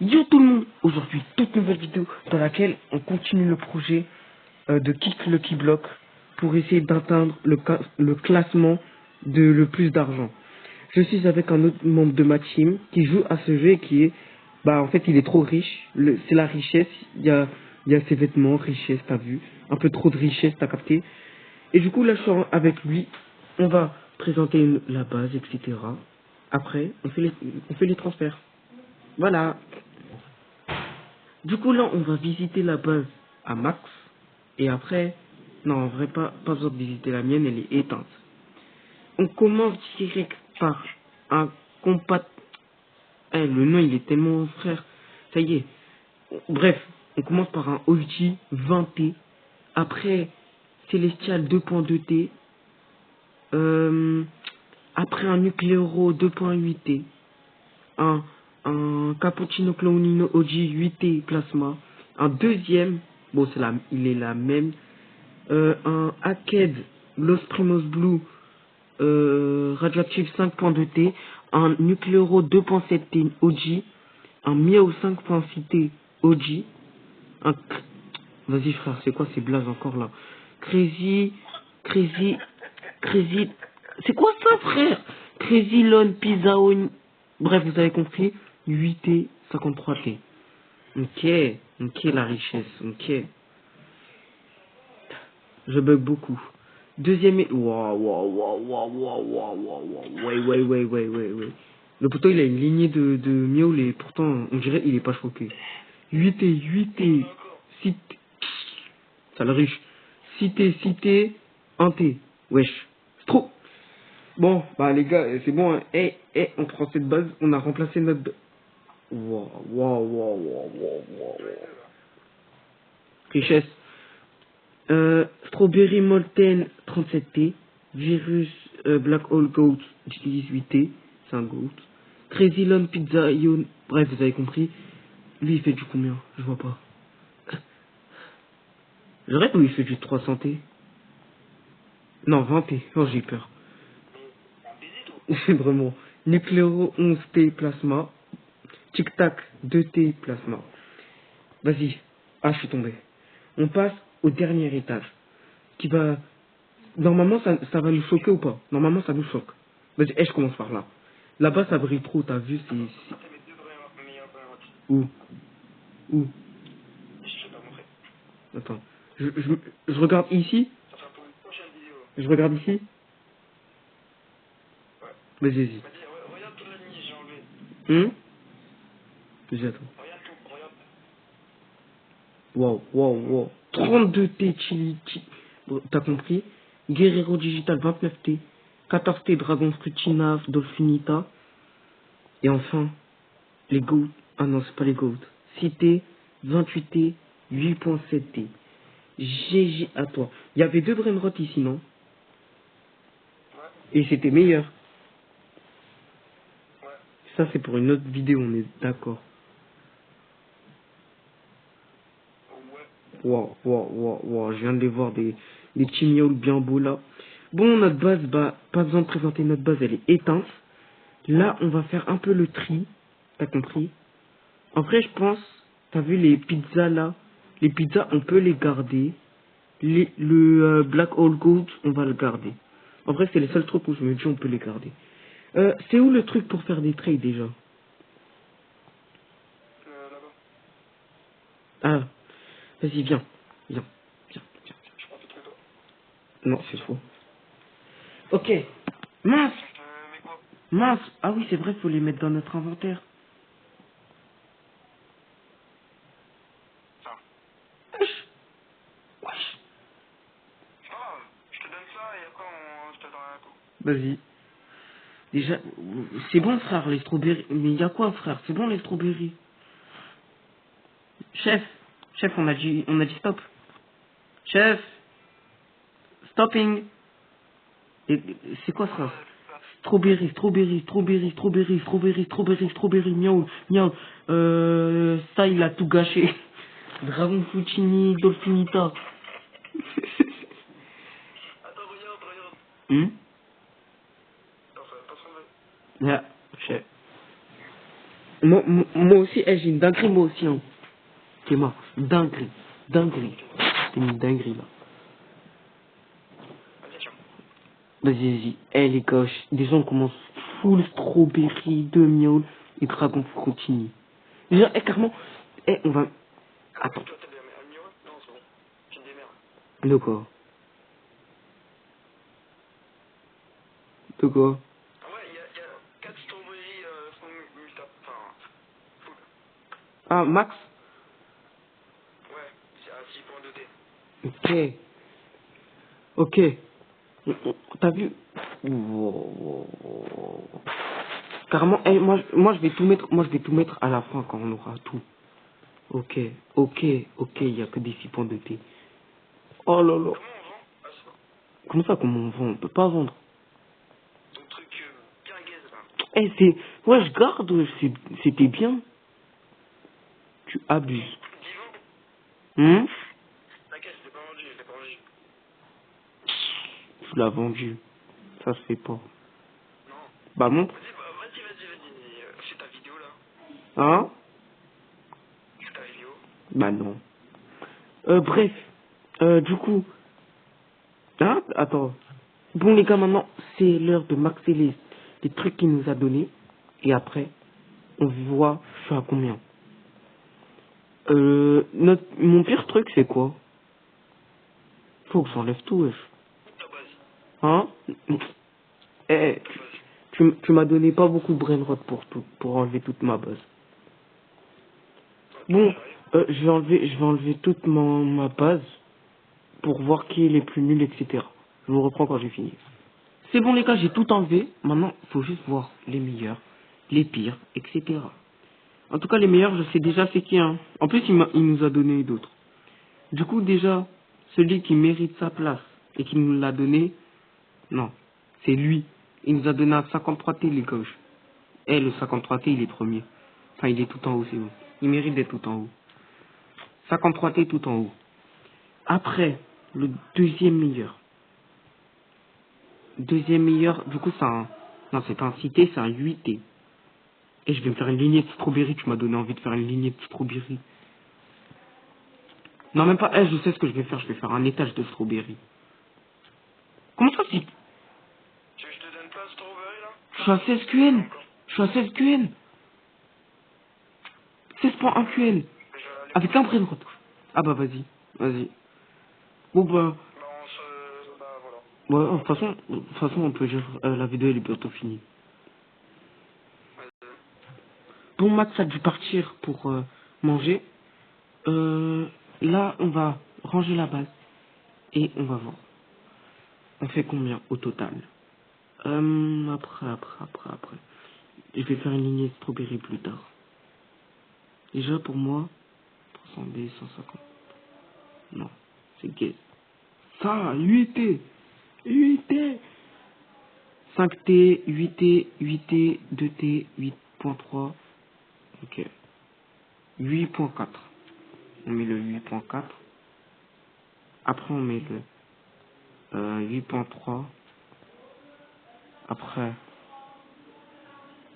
Yo tout le monde, aujourd'hui toute nouvelle vidéo dans laquelle on continue le projet de Kick Lucky Block pour essayer d'atteindre le classement de le plus d'argent. Je suis avec un autre membre de ma team qui joue à ce jeu et qui est, bah en fait il est trop riche, c'est la richesse, il y a ses vêtements, richesse, t'as vu, un peu trop de richesse, t'as capté. Et du coup là je suis avec lui, on va présenter la base, etc. Après on fait les transferts. Voilà. Du coup, là, on va visiter la base à max. Et après, non, en vrai, pas besoin de visiter la mienne, elle est éteinte. On commence direct par un compat. Eh, le nom, il est tellement frère. Ça y est. Bref, on commence par un OG 20T. Après, Celestial 2.2T. Après, un Nucleoro 2.8T. Un, un Cappuccino Clonino OG 8T Plasma, un deuxième, bon il est la même, un Hacked Los Primos Blue Radioactive 5.2T, un Nucleoro 2.7T OG, un Miao 5.6T OG, un... Vas-y frère, c'est quoi ces blazes encore là? Crazy, Crazy, Crazy... C'est quoi ça frère? Crazy Lone Pizza On... Bref, vous avez compris. 8T, 53T. Ok, la richesse, ok. Je bug beaucoup. Deuxième... Waouh. Ouais. Le poteau, il a une lignée de miaule et pourtant, on dirait il est pas choqué. 8T, 6T... Ça le riche. 6T, 1T. Wesh. C'est trop. Bon, bah les gars, c'est bon. Hein. On prend cette base, on a remplacé notre... Wow. Richesse. Strawberry Molten 37T. Virus Black Hole Goat 18T. C'est un goat. Crazy Lone Pizza Ion. Bref, vous avez compris. Lui, il fait du combien? Je vois pas. Je rêve où il fait du 300T. Non, 20T. Oh, j'ai peur. C'est vraiment. Nucléo 11T Plasma. Tic Tac 2T Plasma. Vas-y. Ah, je suis tombé. On passe au dernier étage. Qui va... Normalement, ça va nous choquer ou pas? Normalement, ça nous choque. Vas-y, je commence par là. Là-bas, ça brille trop, t'as vu, Où? Où? Attends. Je regarde ici? Je regarde ici? Vas-y. Vas-y, attends. Wow. 32T Chili. Bon, t'as compris? Guerrero Digital 29T. 14T Dragon Fruity Nav Dolphinita. Et enfin, les GOAT. Ah non, c'est pas les GOAT. 6T, 28T, 8.7T. GG à toi. Il y avait deux brainrot ici, non? Et c'était meilleur. Ça, c'est pour une autre vidéo, on est d'accord. Wow. Je viens de les voir, des chignols bien beaux là. Bon, notre base, bah, pas besoin de présenter notre base, elle est éteinte. Là, on va faire un peu le tri. T'as compris? En vrai, je pense, t'as vu les pizzas là? Les pizzas, on peut les garder. Le Black Hole Gold, on va le garder. En vrai, c'est les seuls trucs où je me dis on peut les garder. C'est où le truc pour faire des trades déjà? Ah, vas-y, viens. Non, c'est faux. Ok. Mince. Ah oui, c'est vrai, faut les mettre dans notre inventaire. Wesh. Vas-y. Déjà, c'est bon frère, les strawberries. Mais y a quoi frère? C'est bon les strawberries. Chef, on a dit stop. Chef, stopping. Et c'est quoi ça? Strawberry, miaou. Ça il a tout gâché. Dragon Fucini, Dolphinita. Hmm? Yeah, chef. Moi aussi, j'ai une dinguerie, moi aussi. Hein. C'est mort. Dinguerie. Dinguerie. C'est une dinguerie, là. Vas-y, vas-y. Les gars, déjà, on commence full strawberry, de miel et dragon continue. Déjà, carrément, on va... Attends. De quoi? De quoi? Ah, Max? Ok. Ok. T'as vu? Wow. Carrément, moi, je vais tout mettre, moi, je vais tout mettre à la fin quand on aura tout. Ok, ok, ok, il y a que des 6 points de thé. Oh là là. Comment ça, comment on vend? On peut pas vendre. C'est... Ouais, je garde, c'était bien. Tu abuses. Hum? Tu l'as vendu. Ça se fait pas. Bah montre. Hein? Bah non. Bref. Du coup... Hein? Attends. Bon les gars, maintenant, c'est l'heure de maxer les trucs qu'il nous a donnés. Et après, on voit je suis à combien. Mon pire truc, c'est quoi? Faut que j'enlève tout, wesh. Hein? Eh, tu m'as donné pas beaucoup de brain rot pour enlever toute ma base. Bon, je vais enlever toute ma base pour voir qui est les plus nuls, etc. Je vous reprends quand j'ai fini. C'est bon les gars, j'ai tout enlevé. Maintenant, faut juste voir les meilleurs, les pires, etc. En tout cas, les meilleurs, je sais déjà c'est qui. Hein. En plus, il nous a donné d'autres. Du coup, déjà, celui qui mérite sa place et qui nous l'a donné, non, c'est lui. Il nous a donné un 53T, les gauches. Le 53T, il est premier. Enfin, il est tout en haut, c'est bon. Il mérite d'être tout en haut. 53T tout en haut. Après, le deuxième meilleur. Deuxième meilleur, du coup, c'est un... Non, c'est pas un cité, c'est un 8T. Et je vais me faire une lignée de strawberry. Tu m'as donné envie de faire une lignée de strawberry. Non, même pas. Je sais ce que je vais faire. Je vais faire un étage de strawberry. Comment ça, si... Je suis à 16 QN. Je suis à 16 QN. 16.1 QN. Avec un brain rot. Ah bah, vas-y. Vas-y. Bon, bah... Ouais, de toute façon, on peut dire, la vidéo elle est bientôt finie. Bon, Max a dû partir pour manger. Là, on va ranger la base et on va voir. On fait combien au total? Après. Je vais faire une lignée de strawberry plus tard. Déjà, pour moi, 300B, 150. Non, c'est gay. Ça, 8T 8T 5T, 8T, 8T, 2T, 8.3. Ok. 8.4. On met le 8.4. Après, on met le 8.3. Après,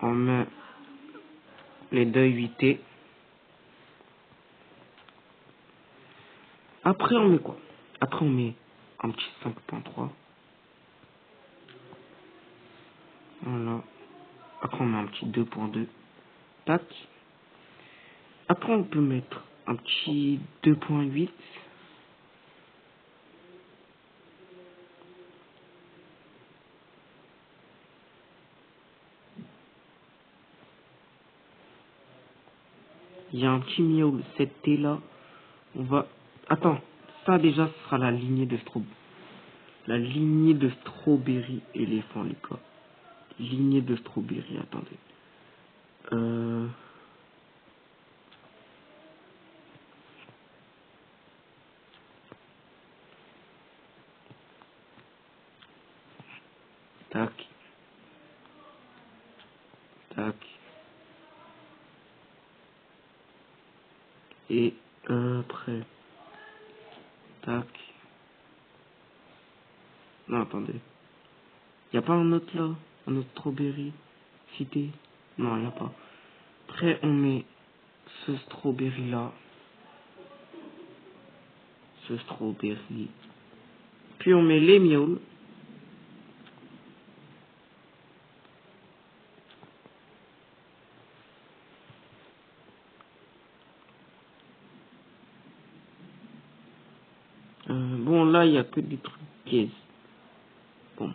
on met les deux 8T. Après, on met quoi? Après, on met un petit 5.3. Voilà. Après, on met un petit 2.2. Tac. Après, on peut mettre un petit 2.8. Il y a un petit miaule 7T là. On va... Attends. Ça, déjà, ce sera la lignée de strawberry. La lignée de strawberry éléphant, les gars. Lignée de strawberry, attendez. Euh... Tac. Tac. Et après. Tac. Non, attendez. Y a pas un autre là? Un autre strawberry cité? Non, y a pas. Après, on met ce strawberry là. Ce strawberry. Puis on met les mioles. Bon, là, il n'y a que des trucs gays. Bon.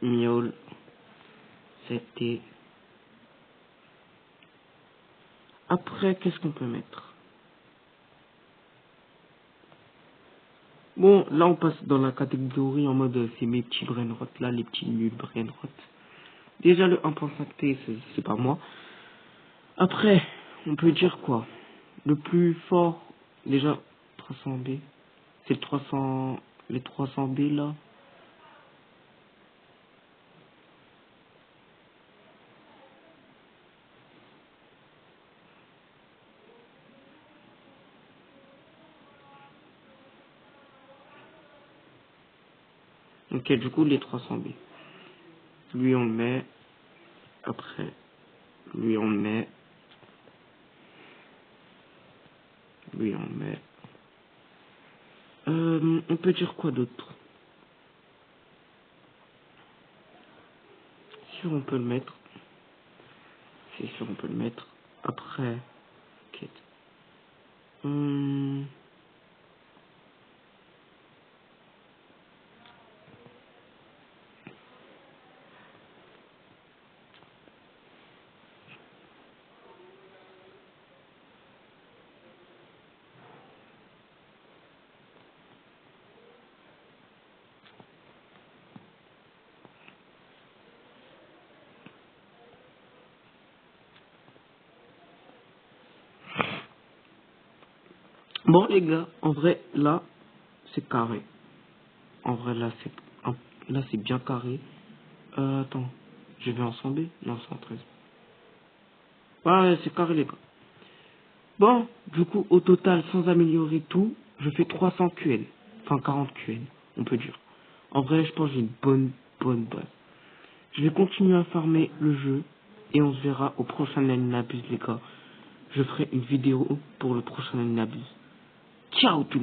Miaule. C'était. Après, qu'est-ce qu'on peut mettre? Bon, là, on passe dans la catégorie en mode c'est mes petits brainrot, là, les petits nuls brainrot. Déjà, le 1.5T, c'est pas moi. Après, on peut dire quoi? Le plus fort, déjà, 300B. C'est le 300, les 300B là. Ok, du coup, les 300B. Lui, on le met. Après, lui, on le met. Lui, on le met. On peut dire quoi d'autre? Sûr, on peut le mettre. C'est sûr, on peut le mettre. Après, ok. Bon, les gars, en vrai, là, c'est carré. En vrai, là, c'est bien carré. Attends, je vais en 100B? Non, 113. Ouais, c'est carré, les gars. Bon, du coup, au total, sans améliorer tout, je fais 300 QL. Enfin, 40 QL, on peut dire. En vrai, je pense que j'ai une bonne base. Je vais continuer à farmer le jeu et on se verra au prochain Aninabus, les gars. Je ferai une vidéo pour le prochain Aninabus. Ciao tout le monde.